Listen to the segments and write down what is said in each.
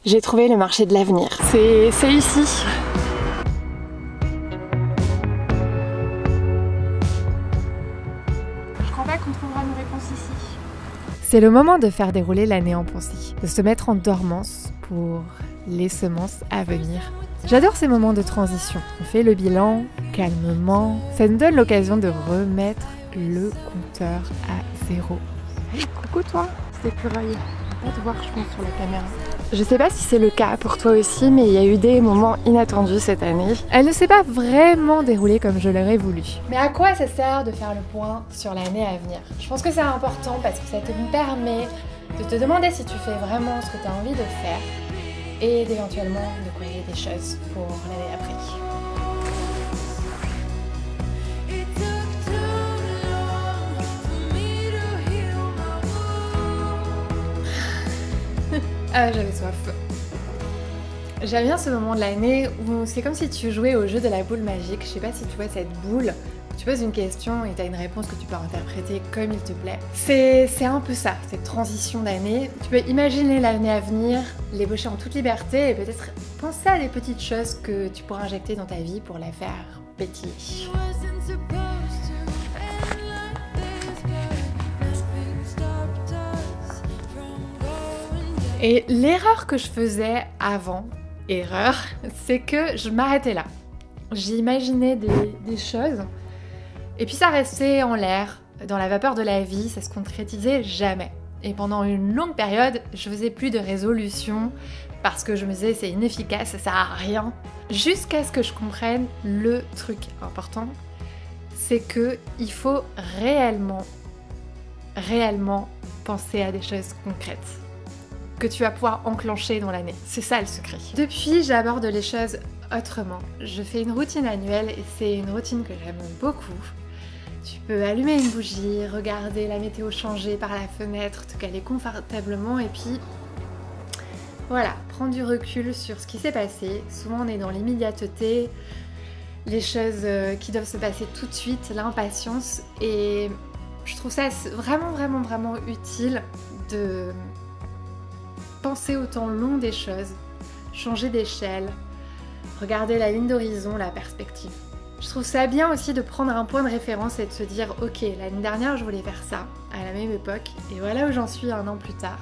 J'ai trouvé le marché de l'avenir. C'est ici. Je crois pas qu'on trouvera nos réponses ici. C'est le moment de faire dérouler l'année en pensée, de se mettre en dormance pour les semences à venir. J'adore ces moments de transition. On fait le bilan calmement. Ça nous donne l'occasion de remettre le compteur à zéro. Hey, coucou toi, c'est l'écureuil. On va te voir, je pense, sur la caméra. Je sais pas si c'est le cas pour toi aussi, mais il y a eu des moments inattendus cette année. Elle ne s'est pas vraiment déroulée comme je l'aurais voulu. Mais à quoi ça sert de faire le point sur l'année à venir? Je pense que c'est important parce que ça te permet de te demander si tu fais vraiment ce que tu as envie de faire et d'éventuellement de corriger des choses pour l'année après. Ah, j'avais soif. J'aime bien ce moment de l'année où c'est comme si tu jouais au jeu de la boule magique. Je sais pas si tu vois cette boule. Tu poses une question et tu as une réponse que tu peux interpréter comme il te plaît. C'est un peu ça, cette transition d'année. Tu peux imaginer l'année à venir, l'ébaucher en toute liberté et peut-être penser à des petites choses que tu pourras injecter dans ta vie pour la faire pétiller. Et l'erreur que je faisais avant, c'est que je m'arrêtais là. J'imaginais des choses et puis ça restait en l'air, dans la vapeur de la vie, ça se concrétisait jamais. Et pendant une longue période, je faisais plus de résolutions parce que je me disais c'est inefficace, ça sert à rien. Jusqu'à ce que je comprenne le truc important, c'est que il faut réellement penser à des choses concrètes que tu vas pouvoir enclencher dans l'année. C'est ça le secret. Depuis, j'aborde les choses autrement. Je fais une routine annuelle et c'est une routine que j'aime beaucoup. Tu peux allumer une bougie, regarder la météo changer par la fenêtre, te caler confortablement et puis voilà, prendre du recul sur ce qui s'est passé. Souvent on est dans l'immédiateté, les choses qui doivent se passer tout de suite, l'impatience et je trouve ça vraiment utile de penser au temps long des choses, changer d'échelle, regarder la ligne d'horizon, la perspective. Je trouve ça bien aussi de prendre un point de référence et de se dire ok, l'année dernière je voulais faire ça, à la même époque, et voilà où j'en suis un an plus tard.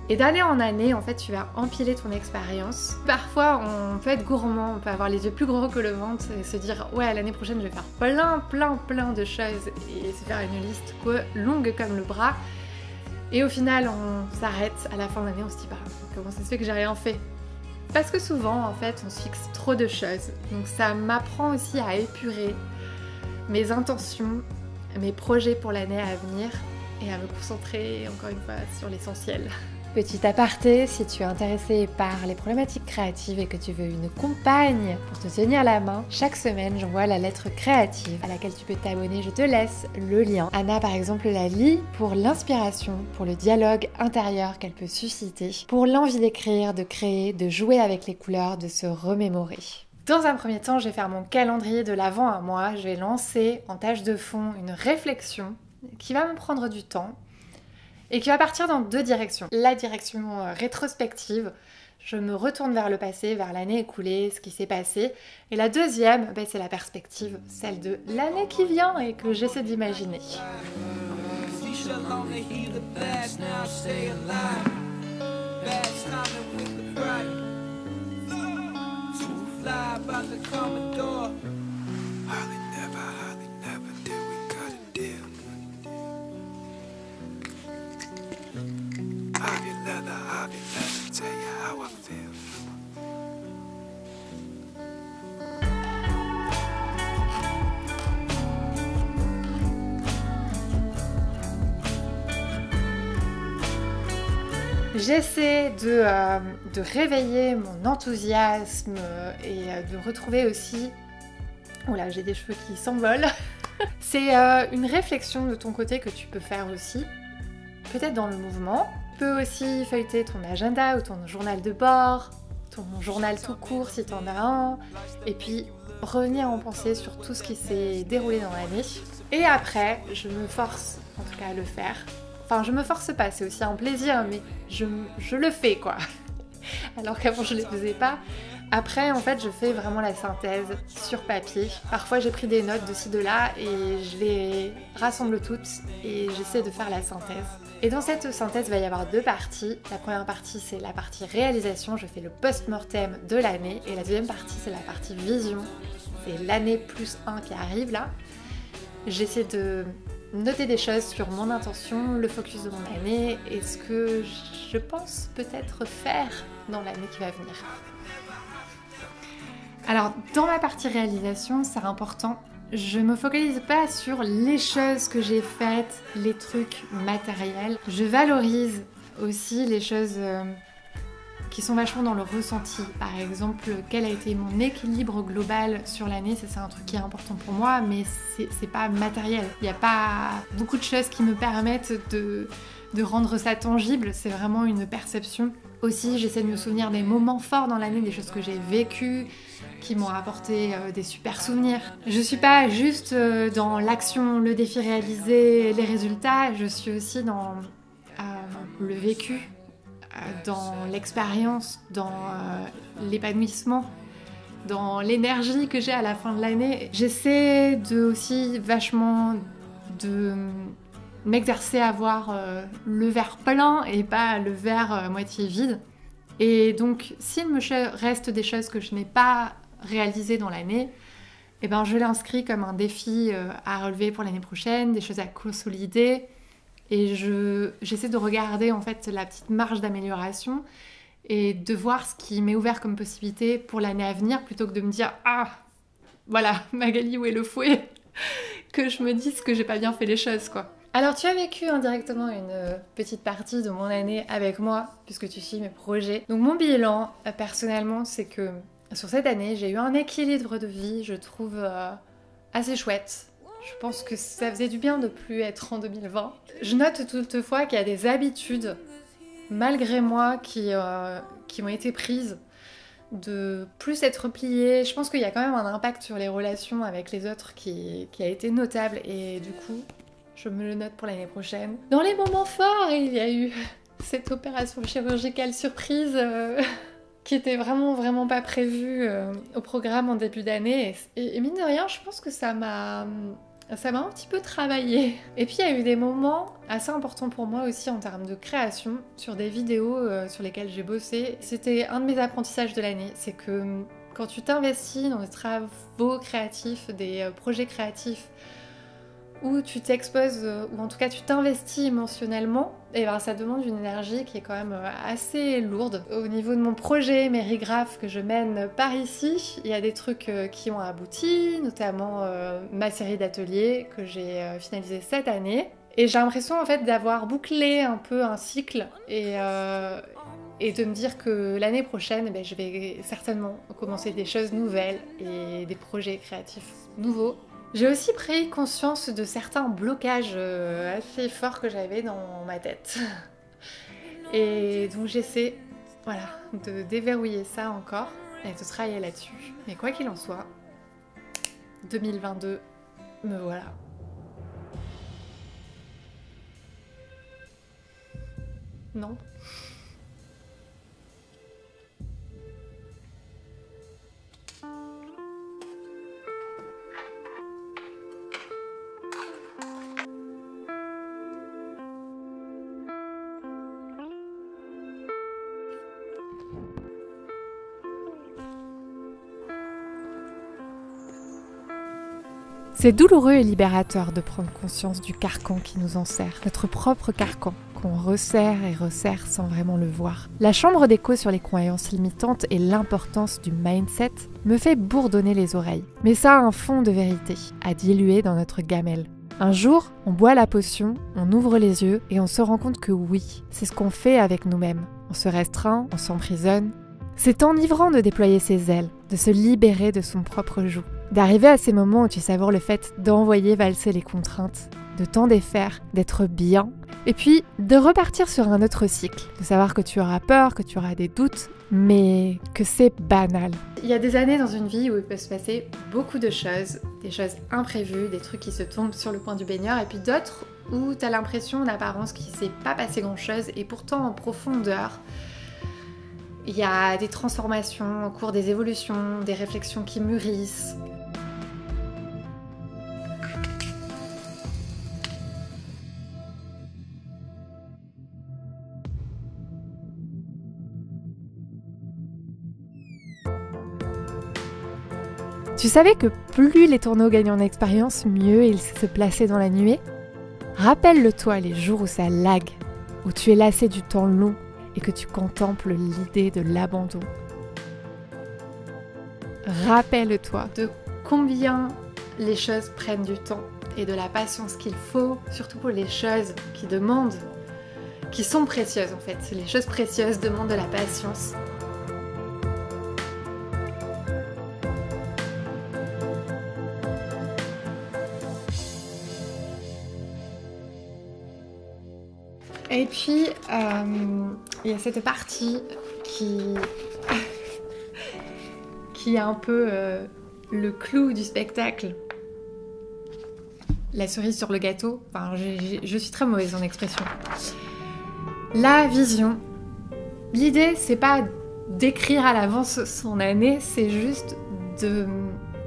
Et d'année en année, en fait, tu vas empiler ton expérience. Parfois, on peut être gourmand, on peut avoir les yeux plus gros que le ventre et se dire ouais, l'année prochaine je vais faire plein de choses et se faire une liste longue comme le bras. Et au final, on s'arrête à la fin de l'année, on se dit bah comment ça se fait que j'ai rien fait? Parce que souvent, en fait, on se fixe trop de choses. Donc ça m'apprend aussi à épurer mes intentions, mes projets pour l'année à venir et à me concentrer encore une fois sur l'essentiel. Petit aparté, si tu es intéressé par les problématiques créatives et que tu veux une compagne pour te tenir la main, chaque semaine j'envoie la lettre créative à laquelle tu peux t'abonner, je te laisse le lien. Anna par exemple la lit pour l'inspiration, pour le dialogue intérieur qu'elle peut susciter, pour l'envie d'écrire, de créer, de jouer avec les couleurs, de se remémorer. Dans un premier temps, je vais faire mon calendrier de l'avant à moi, je vais lancer en tâche de fond une réflexion qui va me prendre du temps et qui va partir dans deux directions. La direction rétrospective, je me retourne vers le passé, vers l'année écoulée, ce qui s'est passé. Et la deuxième, c'est la perspective, celle de l'année qui vient et que j'essaie d'imaginer. J'essaie de réveiller mon enthousiasme et de retrouver aussi... Oula, j'ai des cheveux qui s'envolent. C'est une réflexion de ton côté que tu peux faire aussi, peut-être dans le mouvement. Tu peux aussi feuilleter ton agenda ou ton journal de bord, ton journal tout court si tu en as un, et puis revenir en pensée sur tout ce qui s'est déroulé dans l'année. Et après, je me force en tout cas à le faire. Enfin, je me force pas, c'est aussi un plaisir, mais je le fais quoi. alors qu'avant je les faisais pas. Après, en fait, je fais vraiment la synthèse sur papier. Parfois, j'ai pris des notes de ci, de là et je les rassemble toutes et j'essaie de faire la synthèse. Et dans cette synthèse, il va y avoir deux parties. La première partie, c'est la partie réalisation. Je fais le post-mortem de l'année. Et la deuxième partie, c'est la partie vision. C'est l'année plus 1 qui arrive là. J'essaie de noter des choses sur mon intention, le focus de mon année et ce que je pense peut-être faire dans l'année qui va venir. Alors, dans ma partie réalisation, c'est important, je me focalise pas sur les choses que j'ai faites, les trucs matériels. Je valorise aussi les choses qui sont vachement dans le ressenti. Par exemple, quel a été mon équilibre global sur l'année, ça c'est un truc qui est important pour moi, mais c'est pas matériel. Il n'y a pas beaucoup de choses qui me permettent de rendre ça tangible, c'est vraiment une perception. Aussi, j'essaie de me souvenir des moments forts dans l'année, des choses que j'ai vécues, qui m'ont apporté des super souvenirs. Je suis pas juste dans l'action, le défi réalisé, les résultats, je suis aussi dans le vécu, dans l'expérience, dans l'épanouissement, dans l'énergie que j'ai à la fin de l'année. J'essaie de aussi vachement de m'exercer à voir le verre plein et pas le verre moitié vide. Et donc, s'il me reste des choses que je n'ai pas réalisées dans l'année, eh ben, je l'inscris comme un défi à relever pour l'année prochaine, des choses à consolider. Et j'essaie de regarder en fait la petite marge d'amélioration et de voir ce qui m'est ouvert comme possibilité pour l'année à venir plutôt que de me dire « Ah, voilà, Magali, où est le fouet ?» que je me dise que j'ai pas bien fait les choses, quoi. Alors tu as vécu indirectement une petite partie de mon année avec moi puisque tu suis mes projets. Donc mon bilan personnellement c'est que sur cette année j'ai eu un équilibre de vie je trouve assez chouette. Je pense que ça faisait du bien de plus être en 2020. Je note toutefois qu'il y a des habitudes malgré moi qui ont été prises de plus être repliée. Je pense qu'il y a quand même un impact sur les relations avec les autres qui a été notable et du coup je me le note pour l'année prochaine. Dans les moments forts, il y a eu cette opération chirurgicale surprise qui était vraiment pas prévue au programme en début d'année. Et mine de rien, je pense que ça m'a un petit peu travaillé. Et puis il y a eu des moments assez importants pour moi aussi en termes de création sur des vidéos sur lesquelles j'ai bossé. C'était un de mes apprentissages de l'année. C'est que quand tu t'investis dans des travaux créatifs, des projets créatifs, où tu t'exposes, ou en tout cas tu t'investis émotionnellement, et ben ça demande une énergie qui est quand même assez lourde. Au niveau de mon projet Mérigraphe que je mène par ici, il y a des trucs qui ont abouti, notamment ma série d'ateliers que j'ai finalisée cette année. Et j'ai l'impression en fait d'avoir bouclé un peu un cycle et de me dire que l'année prochaine, je vais certainement commencer des choses nouvelles et des projets créatifs nouveaux. J'ai aussi pris conscience de certains blocages assez forts que j'avais dans ma tête. Et donc j'essaie de déverrouiller ça encore et de travailler là-dessus. Mais quoi qu'il en soit, 2022, me voilà. Non. C'est douloureux et libérateur de prendre conscience du carcan qui nous enserre, notre propre carcan, qu'on resserre et resserre sans vraiment le voir. La chambre d'écho sur les croyances limitantes et l'importance du mindset me fait bourdonner les oreilles. Mais ça a un fond de vérité, à diluer dans notre gamelle. Un jour, on boit la potion, on ouvre les yeux et on se rend compte que oui, c'est ce qu'on fait avec nous-mêmes. On se restreint, on s'emprisonne. C'est enivrant de déployer ses ailes, de se libérer de son propre joug. D'arriver à ces moments où tu savoures le fait d'envoyer valser les contraintes, de t'en défaire, d'être bien, et puis de repartir sur un autre cycle, de savoir que tu auras peur, que tu auras des doutes, mais que c'est banal. Il y a des années dans une vie où il peut se passer beaucoup de choses, des choses imprévues, des trucs qui se tombent sur le coin du baigneur, et puis d'autres où tu as l'impression en apparence qu'il ne s'est pas passé grand-chose, et pourtant en profondeur, Il y a des transformations au cours des évolutions, des réflexions qui mûrissent. Tu savais que plus les tourneaux gagnent en expérience, mieux ils se plaçaient dans la nuée? Rappelle-le-toi les jours où ça lag, où tu es lassé du temps long et que tu contemples l'idée de l'abandon. Rappelle-toi de combien les choses prennent du temps et de la patience qu'il faut, surtout pour les choses qui demandent, qui sont précieuses en fait. Les choses précieuses demandent de la patience. Et puis, il y a cette partie qui est un peu le clou du spectacle. La cerise sur le gâteau. Enfin, je suis très mauvaise en expression. La vision. L'idée, c'est pas d'écrire à l'avance son année, c'est juste de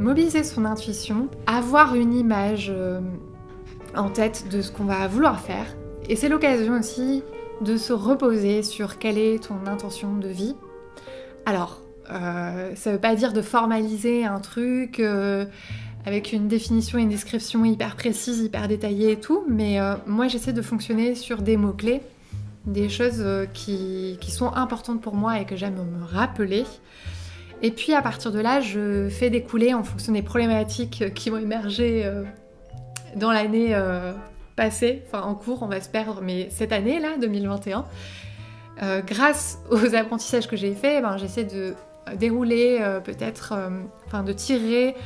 mobiliser son intuition, avoir une image en tête de ce qu'on va vouloir faire. Et c'est l'occasion aussi de se reposer sur quelle est ton intention de vie. Alors, ça veut pas dire de formaliser un truc avec une définition et une description hyper précise, hyper détaillée et tout, mais moi j'essaie de fonctionner sur des mots-clés, des choses qui sont importantes pour moi et que j'aime me rappeler. Et puis à partir de là, je fais découler en fonction des problématiques qui vont émerger dans l'année passée, enfin en cours, on va se perdre, mais cette année là, 2021, grâce aux apprentissages que j'ai faits, j'essaie de dérouler de tirer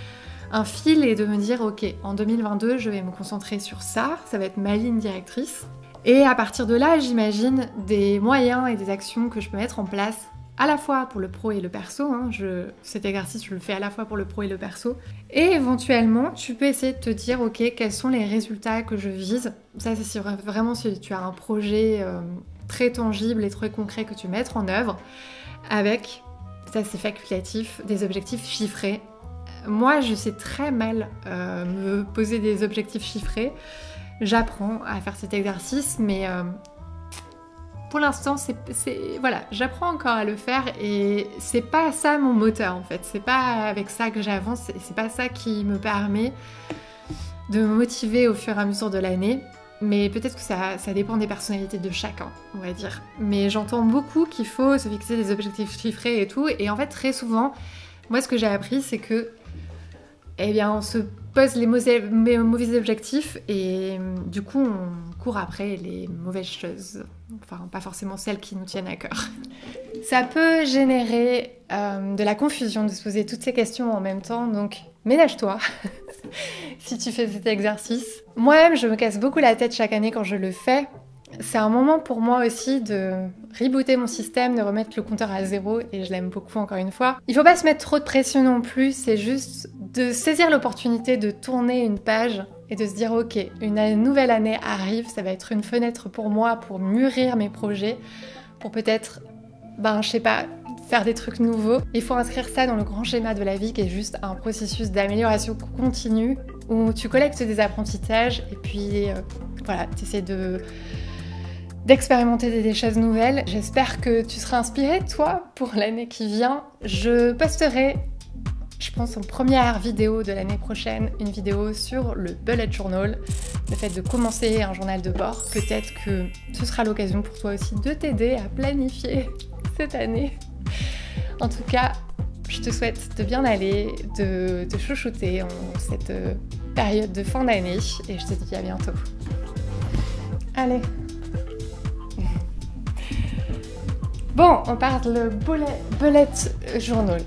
un fil et de me dire ok, en 2022 je vais me concentrer sur ça, ça va être ma ligne directrice. Et à partir de là, j'imagine des moyens et des actions que je peux mettre en place à la fois pour le pro et le perso, cet exercice je le fais à la fois pour le pro et le perso, et éventuellement tu peux essayer de te dire ok, quels sont les résultats que je vise. Ça c'est vraiment si tu as un projet très tangible et très concret que tu veux mettre en œuvre, avec, ça c'est facultatif, des objectifs chiffrés. Moi je sais très mal me poser des objectifs chiffrés, j'apprends à faire cet exercice, mais pour l'instant, voilà, j'apprends encore à le faire et c'est pas ça mon moteur en fait. C'est pas avec ça que j'avance et c'est pas ça qui me permet de me motiver au fur et à mesure de l'année. Mais peut-être que ça dépend des personnalités de chacun, on va dire. Mais j'entends beaucoup qu'il faut se fixer des objectifs chiffrés et tout. Et en fait, très souvent, moi ce que j'ai appris, c'est que on se pose les mauvais objectifs et du coup on court après les mauvaises choses, enfin pas forcément celles qui nous tiennent à cœur. Ça peut générer de la confusion de se poser toutes ces questions en même temps, donc ménage-toi si tu fais cet exercice. Moi-même je me casse beaucoup la tête chaque année quand je le fais. C'est un moment pour moi aussi de rebooter mon système, de remettre le compteur à zéro et je l'aime beaucoup encore une fois. Il faut pas se mettre trop de pression non plus, c'est juste de saisir l'opportunité de tourner une page et de se dire ok, une nouvelle année arrive, ça va être une fenêtre pour moi pour mûrir mes projets, pour peut-être, je sais pas, faire des trucs nouveaux. Il faut inscrire ça dans le grand schéma de la vie qui est juste un processus d'amélioration continue où tu collectes des apprentissages et puis voilà, tu essaies d'expérimenter des choses nouvelles. J'espère que tu seras inspiré, toi, pour l'année qui vient. Je posterai, je pense, en première vidéo de l'année prochaine, une vidéo sur le bullet journal, le fait de commencer un journal de bord. Peut-être que ce sera l'occasion pour toi aussi de t'aider à planifier cette année. En tout cas, je te souhaite de bien aller, de te chouchouter en cette période de fin d'année et je te dis à bientôt. Allez. Bon, on parle bullet journal.